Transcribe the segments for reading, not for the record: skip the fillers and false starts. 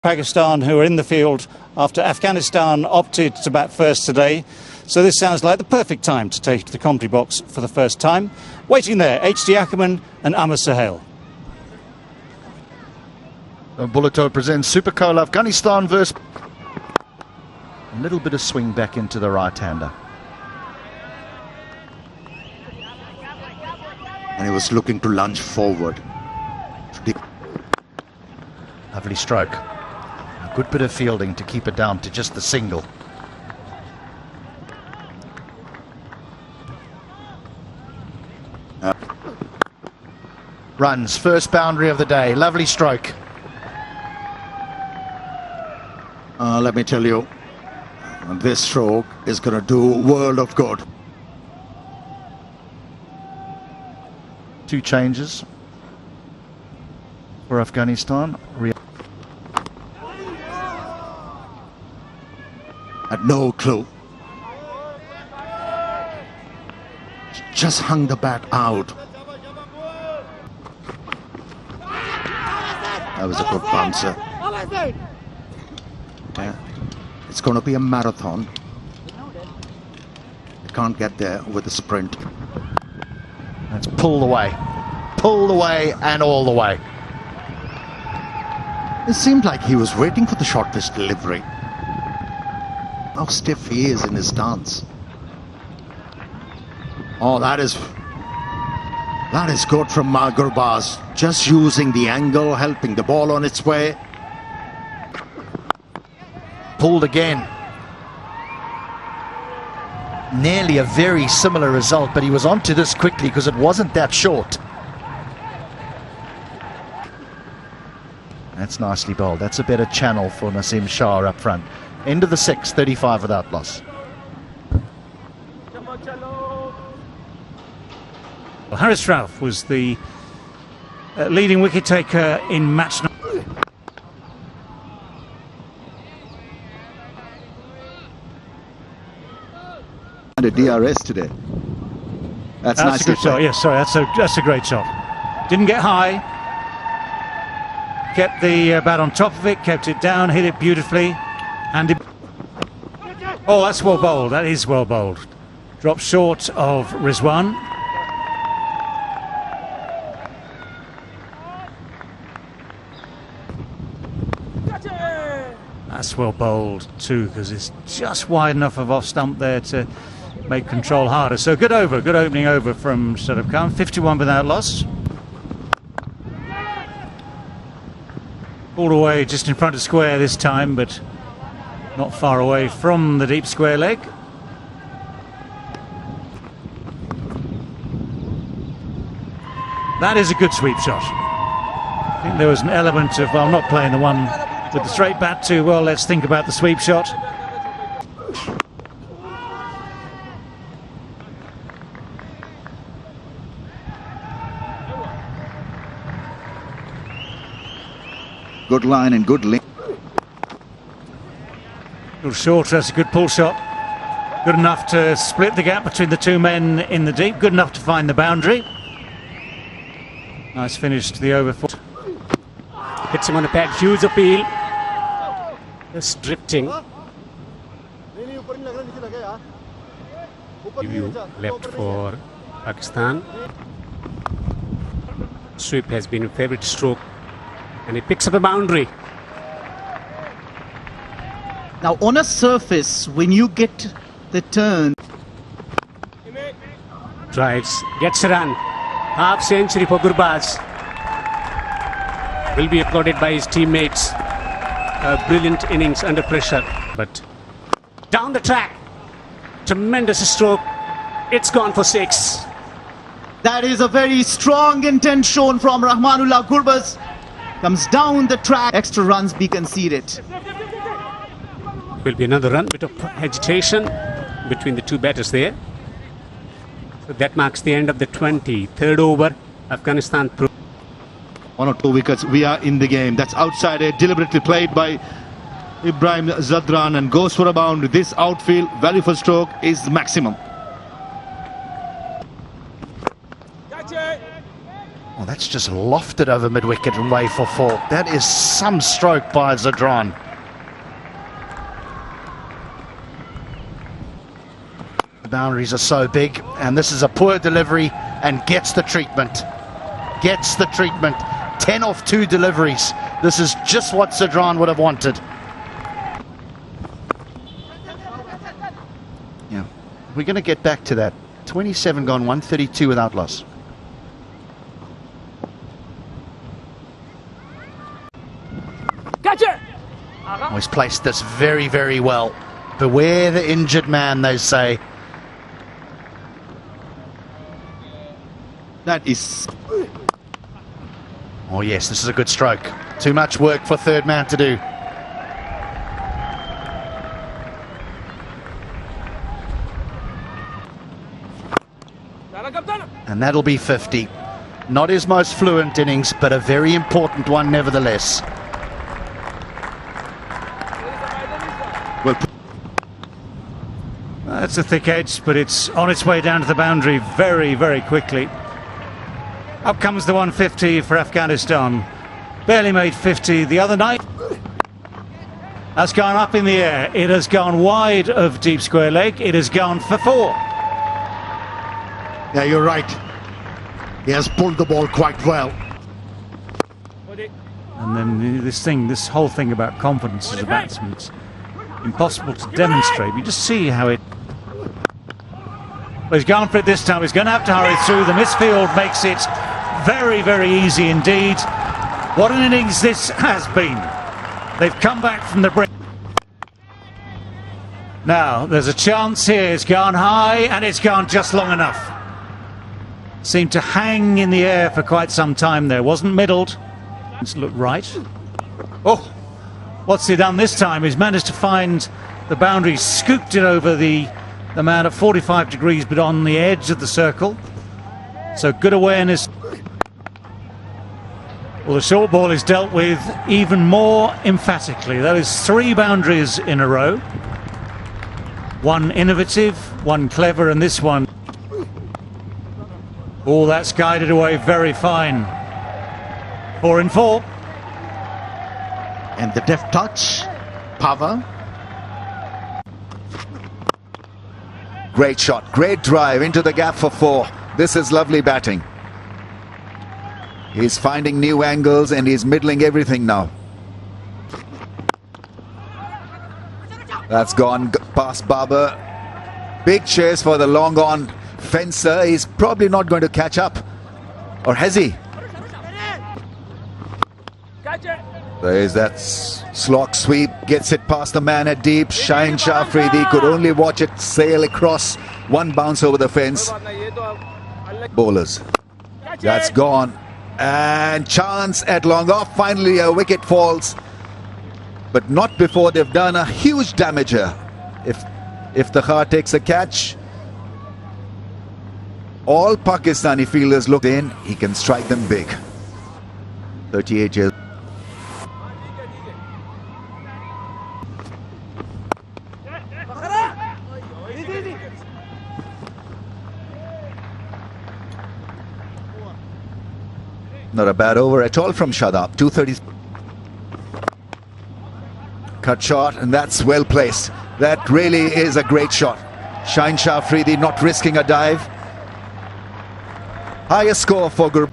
Pakistan, who are in the field after Afghanistan opted to bat first today. So this sounds like the perfect time to take the commentary box for the first time. Waiting there, H.D. Ackerman and Amar Sahel. Bulleto presents Super Cola Afghanistan versus... A little bit of swing back into the right-hander. And he was looking to lunge forward. Lovely stroke. A good bit of fielding to keep it down to just the single. Runs, first boundary of the day. Lovely stroke. Let me tell you, this stroke is going to do a world of good. Two changes for Afghanistan. Had no clue. Just hung the bat out. That was a good bouncer. Yeah. It's going to be a marathon. You can't get there with a sprint. Let's pull away and all the way. It seemed like he was waiting for the short pitch delivery. How stiff he is in his stance. Oh, that is good from Gurbaz. Just using the angle, helping the ball on its way. Pulled again. Nearly a very similar result, but he was onto this quickly because it wasn't that short. That's nicely bowled. That's a better channel for Naseem Shah up front. End of the 6th, 35 without loss. Well, Harris Rauf was the leading wicket taker in match number. And a DRS today. That's a nicely good shot. Yes, sorry, that's a great shot. Didn't get high. Kept the bat on top of it, kept it down, hit it beautifully. And oh, that's well bowled. That is well bowled. Dropped short of Rizwan. That's well bowled too, because it's just wide enough of off stump there to make control harder. So good over, good opening over from Shadab Khan. 51 without loss. All the way just in front of square this time, but not far away from the deep square leg. That is a good sweep shot. I think there was an element of, well, I'm not playing the one with the straight bat too well. Let's think about the sweep shot. Good line and good link. Little short, that's a good pull shot. Good enough to split the gap between the two men in the deep. Good enough to find the boundary. Nice finish to the over. Hits him on the pad, huge appeal. Just drifting. Review left for Pakistan. Sweep has been a favorite stroke. And he picks up a boundary. Now on a surface, when you get the turn, drives, gets a run. Half century for Gurbaz. Will be applauded by his teammates. A brilliant innings under pressure. But down the track, tremendous stroke. It's gone for 6. that is a very strong intent shown from Rahmanullah Gurbaz. Comes down the track, extra runs be conceded. Will be another run, bit of agitation between the two batters there. So that marks the end of the 23rd over. Afghanistan. 1 or 2 wickets, we are in the game. That's outside edge, deliberately played by Ibrahim Zadran and goes for a boundary. This outfield value for stroke is maximum. Well, that's just lofted over mid-wicket and away for 4. That is some stroke by Zadran. The boundaries are so big, and this is a poor delivery and gets the treatment. Gets the treatment. 10 off 2 deliveries. This is just what Zadran would have wanted. Yeah, we're going to get back to that. 27 gone, 132 without loss. Oh, he's placed this very, very well. Beware the injured man, they say. That is... Oh yes, this is a good stroke. Too much work for third man to do. And that'll be 50. Not his most fluent innings, but a very important one nevertheless. Well, That's a thick edge, but it's on its way down to the boundary very, very quickly. Up comes the 150 for Afghanistan. Barely made 50 the other night. That's gone up in the air. It has gone wide of deep square leg. It has gone for 4. Yeah, you're right. He has pulled the ball quite well. And then this whole thing about confidence as a batsman, it's impossible to demonstrate. You just see how it... Well, he's gone for it this time. He's going to have to hurry through. The midfield makes it very, very easy indeed. What an innings this has been. They've come back from the brink. Now, there's a chance here. It's gone high and it's gone just long enough. Seemed to hang in the air for quite some time there. Wasn't middled. Let's look right. Oh, what's he done this time? He's managed to find the boundary, scooped it over the man at 45 degrees, but on the edge of the circle. So good awareness. Well, the short ball is dealt with even more emphatically. That is 3 boundaries in a row. One innovative, one clever, and this one. Oh, that's guided away very fine. 4 in 4. And the deft touch, power. Great shot, great drive into the gap for 4. This is lovely batting. He's finding new angles and he's middling everything now. That's gone past Babar. Big chase for the long on fencer. He's probably not going to catch up. Or has he? There is that slog sweep. Gets it past the man at deep. Shaheen Shah Afridi could only watch it sail across. One bounce over the fence. Bowlers. That's gone. And chance at long off. Finally a wicket falls. But not before they've done a huge damager. If the Khar takes a catch, all Pakistani fielders look in. He can strike them big. 38 years. Not a bad over at all from Shadab. 230. Cut shot, and that's well placed. That really is a great shot. Shaheen Shah Afridi not risking a dive. Highest score for Gurbaz.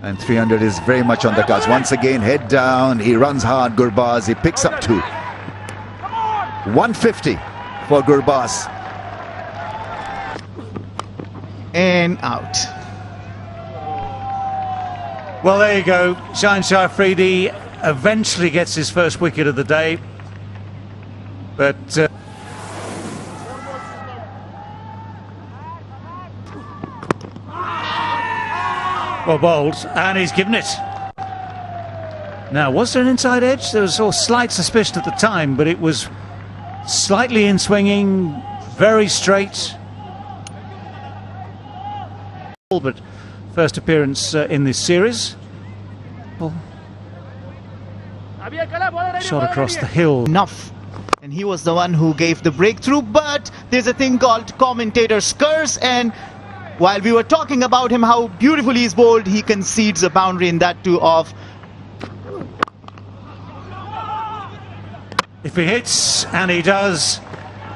And 300 is very much on the cards. Once again, head down. He runs hard, Gurbaz. He picks up 2. 150 for Gurbaz. And out. Well, there you go. Shaheen Shah Afridi eventually gets his first wicket of the day. But well bowled, and he's given it. Now, was there an inside edge? There was a slight suspicion at the time, but it was slightly in swinging, very straight. But first appearance in this series. Shot across the hill. Enough. And he was the one who gave the breakthrough, but there's a thing called commentator's curse, and While we were talking about him, how beautifully he's bowled, he concedes a boundary, in that too of... If he hits, and he does,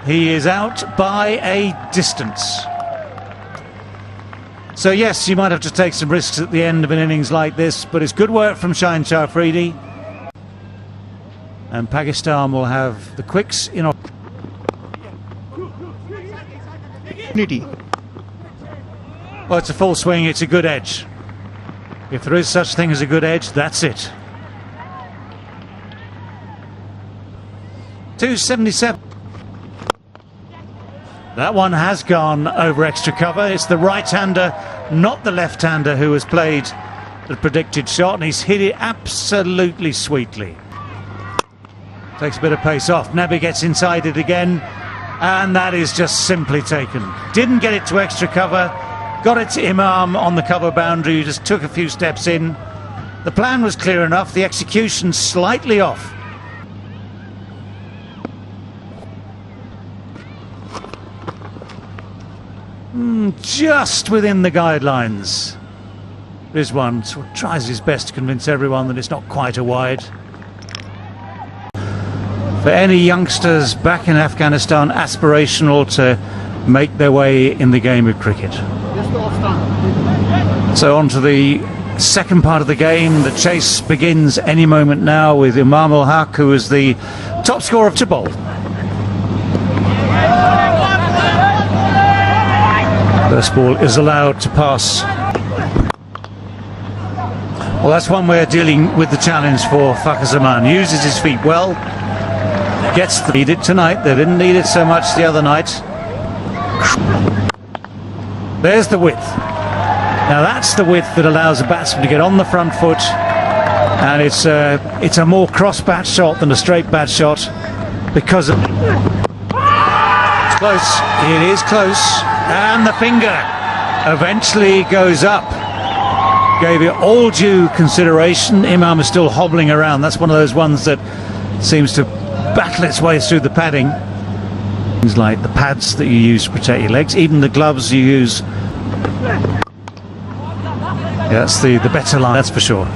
he is out by a distance. So yes, you might have to take some risks at the end of an innings like this, but it's good work from Shaheen Shah Afridi. And Pakistan will have the quicks in... Well, it's a full swing, it's a good edge. If there is such thing as a good edge, that's it. 277. That one has gone over extra cover. It's the right-hander, not the left-hander, who has played the predicted shot, and he's hit it absolutely sweetly. Takes a bit of pace off. Nabi gets inside it again, and that is just simply taken. Didn't get it to extra cover, got it to Imam on the cover boundary, just took a few steps in. The plan was clear enough, the execution slightly off. Just within the guidelines. Rizwan sort of tries his best to convince everyone that it's not quite a wide. For any youngsters back in Afghanistan, aspirational to make their way in the game of cricket. So on to the second part of the game. The chase begins any moment now with Imam ul Haq, who is the top scorer to bowl. First ball is allowed to pass. Well, that's one way of dealing with the challenge for Fakhar Zaman. Uses his feet well, gets the need it tonight. They didn't need it so much the other night. There's the width. Now that's the width that allows a batsman to get on the front foot, and it's a more cross bat shot than a straight bat shot because of... It's close. It is close. And the finger eventually goes up. Gave it all due consideration. Imam is still hobbling around. That's one of those ones that seems to battle its way through the padding. Things like the pads that you use to protect your legs, even the gloves you use. Yeah, that's the better line, that's for sure.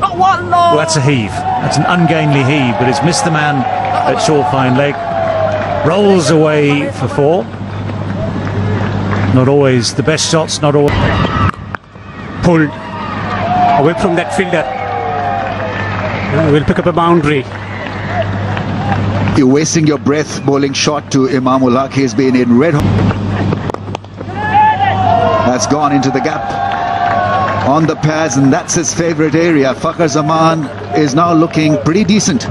Well, that's a heave. That's an ungainly heave, but it's missed the man at short fine leg. Rolls away for four. Not always the best shots, not always. Pulled away from that fielder. We'll pick up a boundary. You're wasting your breath bowling shot to Imam ul Haq. He's been in red hot. That's gone into the gap on the pads, and that's his favourite area. Fakhar Zaman is now looking pretty decent.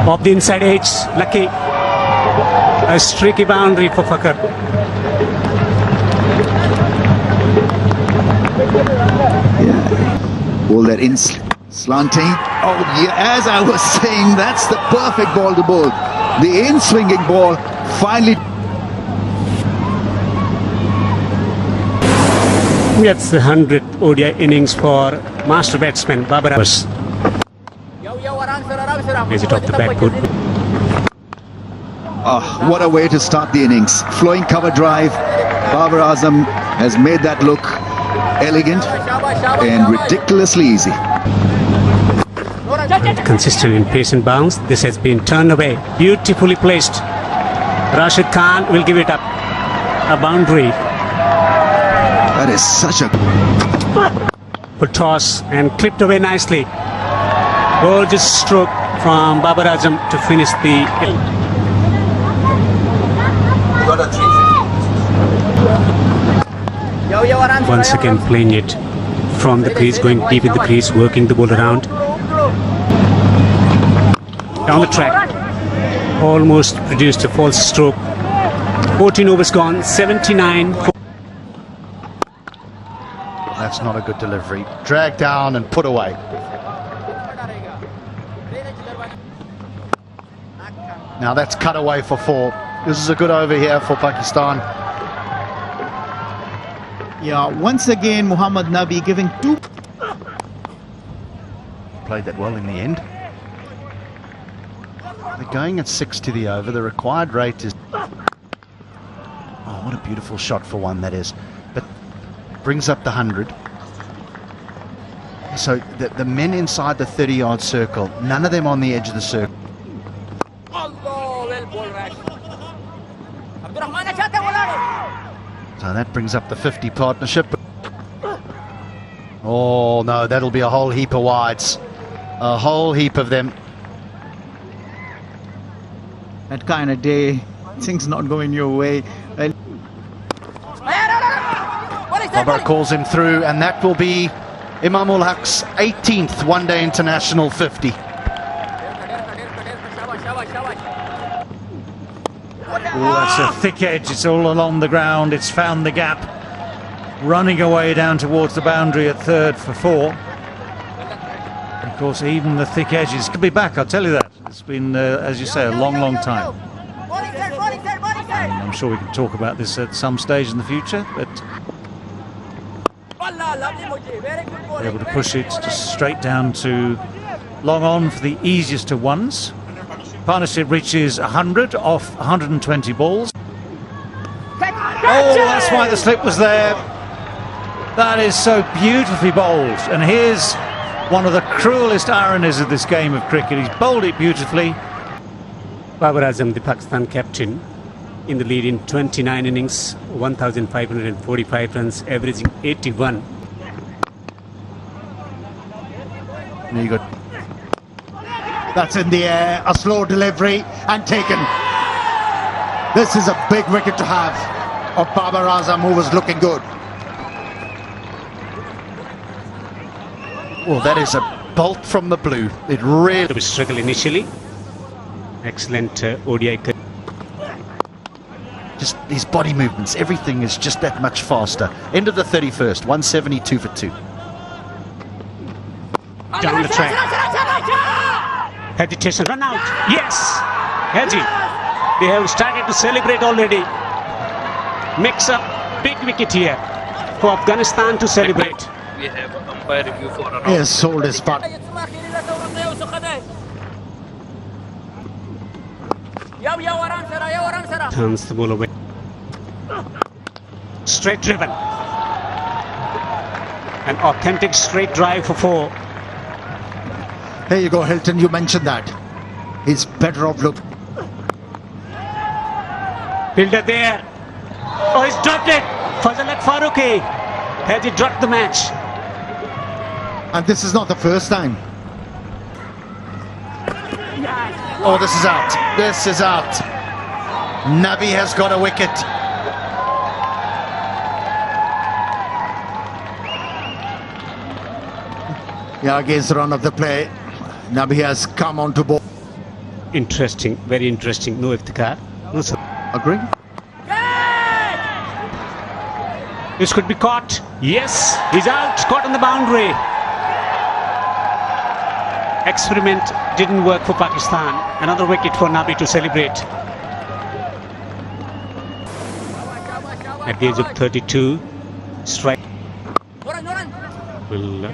Off the inside edge, lucky. A streaky boundary for Fakhar. Yeah. Ball that in slanting. Oh, yeah, as I was saying, that's the perfect ball to bowl. The in-swinging ball finally. That's the 100th ODI innings for master batsman Babar Azam. Is it off the back foot? Oh, what a way to start the innings. Flowing cover drive. Babar Azam has made that look elegant and ridiculously easy. Consistent in pace and bounce. This has been turned away. Beautifully placed. Rashid Khan will give it up. A boundary. That is such a... Good toss and clipped away nicely. Gorgeous stroke from Babar Azam to finish the... Once again playing it from the crease, going deep in the crease, working the ball around. Down the track. Almost produced a false stroke. 14 overs gone, 79. That's not a good delivery. Dragged down and put away. Now that's cut away for four. This is a good over here for Pakistan. Yeah, once again, Muhammad Nabi giving two. Played that well in the end. They're going at 6 to the over. The required rate is... Oh, What a beautiful shot for one that is. But brings up the 100. So the men inside the 30-yard circle, none of them on the edge of the circle. So that brings up the 50 partnership. Oh no, that'll be a whole heap of wides. A whole heap of them. That kind of day, things not going your way. Well, Robert calls him through, and that will be Imam ul Haq's 18th one-day international 50. Oh, that's a thick edge. It's all along the ground. It's found the gap. Running away down towards the boundary at third for 4. Of course, even the thick edges could be back, I'll tell you that. It's been, as you say, a long, long time. And I'm sure we can talk about this at some stage in the future, but able to push it just straight down to long on for the easiest of ones. Partnership reaches 100 off 120 balls. Oh, that's why the slip was there. That is so beautifully bowled. And here's one of the cruelest ironies of this game of cricket. He's bowled it beautifully. Babar Azam, the Pakistan captain, in the lead in 29 innings, 1,545 runs, averaging 81. There you go. That's in the air, a slow delivery and taken. This is a big wicket to have of Babar Azam, who was looking good. Well, that is a bolt from the blue. It really... It was struggle initially. Excellent ODI. Just his body movements, everything is just that much faster. End of the 31st, 172 for 2. Down the track. Hesitation, run out. Yes! Haji. They have started to celebrate already. Makes a big wicket here for Afghanistan to celebrate. We have an umpire review for a He has sold his part. Turns the ball away. Straight driven. An authentic straight drive for 4. There you go, Hilton, you mentioned that. He's better off look. Fielder there. Oh, he's dropped it. Fazal Faruqi. Has he dropped the match? And this is not the first time. Oh, this is out. This is out. Nabi has got a wicket. Yeah, against the run of the play, Nabi has come on to board. Interesting, very interesting. No iftikhar. No, sir. Agree? This could be caught. Yes, he's out. Caught on the boundary. Experiment didn't work for Pakistan. Another wicket for Nabi to celebrate. At the age of 32, strike will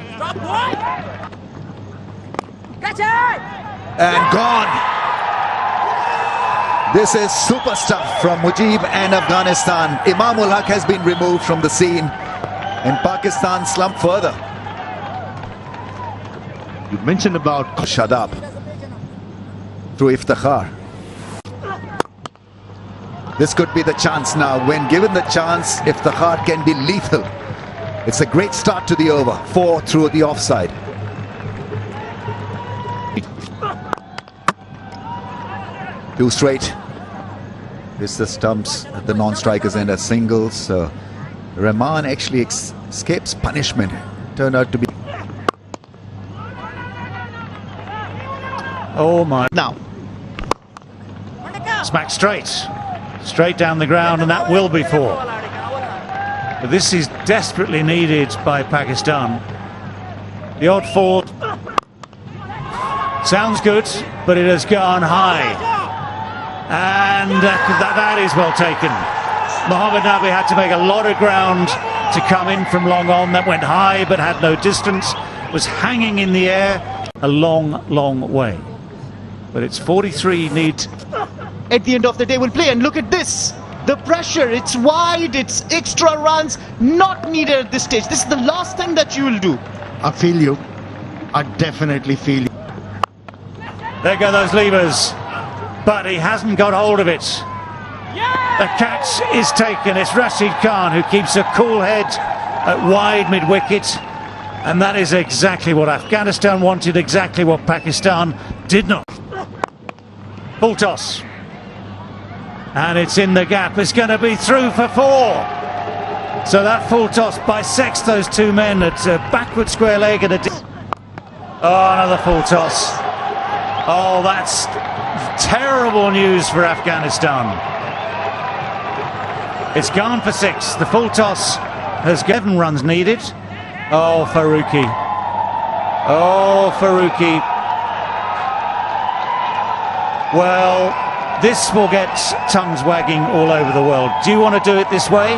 And gone. This is super stuff from Mujib and Afghanistan. Imam ul Haq has been removed from the scene, and Pakistan slumped further. You mentioned about Shut up. Through Iftikhar. This could be the chance now. When given the chance, Iftikhar can be lethal. It's a great start to the over. 4 through the offside. Two straight. This the stumps at the non-strikers end as singles. So Rahman actually escapes punishment. Turned out to be. oh my. now, Smack straight down the ground, and that will be 4. But this is desperately needed by Pakistan. The odd 4 sounds good, but it has gone high, and that is well taken. Mohammad Nabi had to make a lot of ground to come in from long on. That went high but had no distance, was hanging in the air a long way. But it's 43 need. at the end of the day, we'll play. And look at this. The pressure, it's wide, it's extra runs, not needed at this stage. This is the last thing that you will do. I feel you. I definitely feel you. There go those levers, but he hasn't got hold of it. The catch is taken. It's Rashid Khan who keeps a cool head at wide mid-wicket, and that is exactly what Afghanistan wanted, exactly what Pakistan did not. Full toss. And it's in the gap. It's going to be through for 4. So that full toss bisects those two men at a backward square leg and a... Oh, another full toss. Oh, that's terrible news for Afghanistan. It's gone for 6. The full toss has 7 runs needed. Oh, Farooqi. Oh, Farooqi. Well, this will get tongues wagging all over the world. Do you want to do it this way?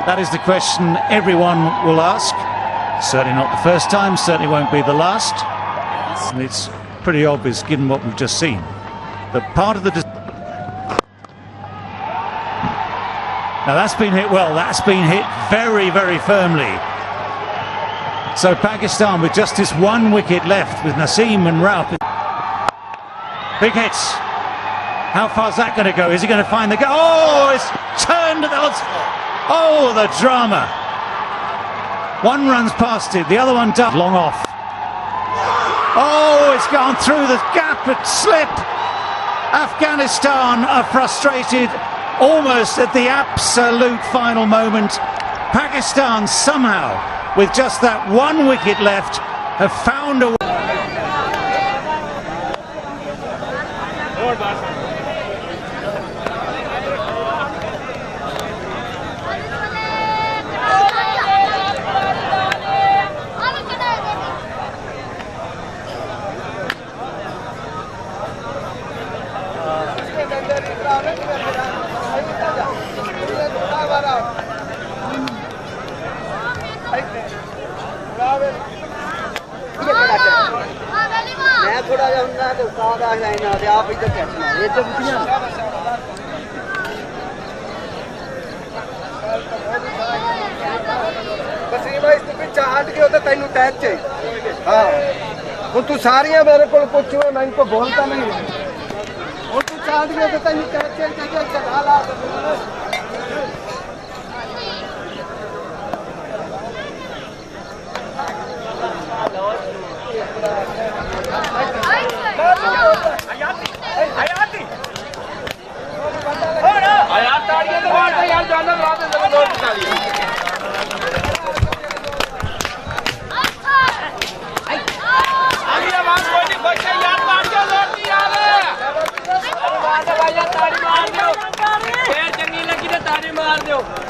That is the question everyone will ask. Certainly not the first time, certainly won't be the last. And it's pretty obvious, given what we've just seen, that part of the... Now that's been hit well, that's been hit very, very firmly. So Pakistan with just this 1 wicket left with Naseem and Ralph. Big hits. How far's that going to go? Is he going to find the goal? Oh, it's turned. Oh, the drama. One runs past it, the other one does. Long off. Oh, it's gone through the gap at slip. Afghanistan are frustrated almost at the absolute final moment. Pakistan somehow, with just that 1 wicket left, have found a way. तू सारियां मेरे को पूछो मैं इनको बोलता नहीं और तू चाट गया तो तेन चला ला ताड़ी मार दो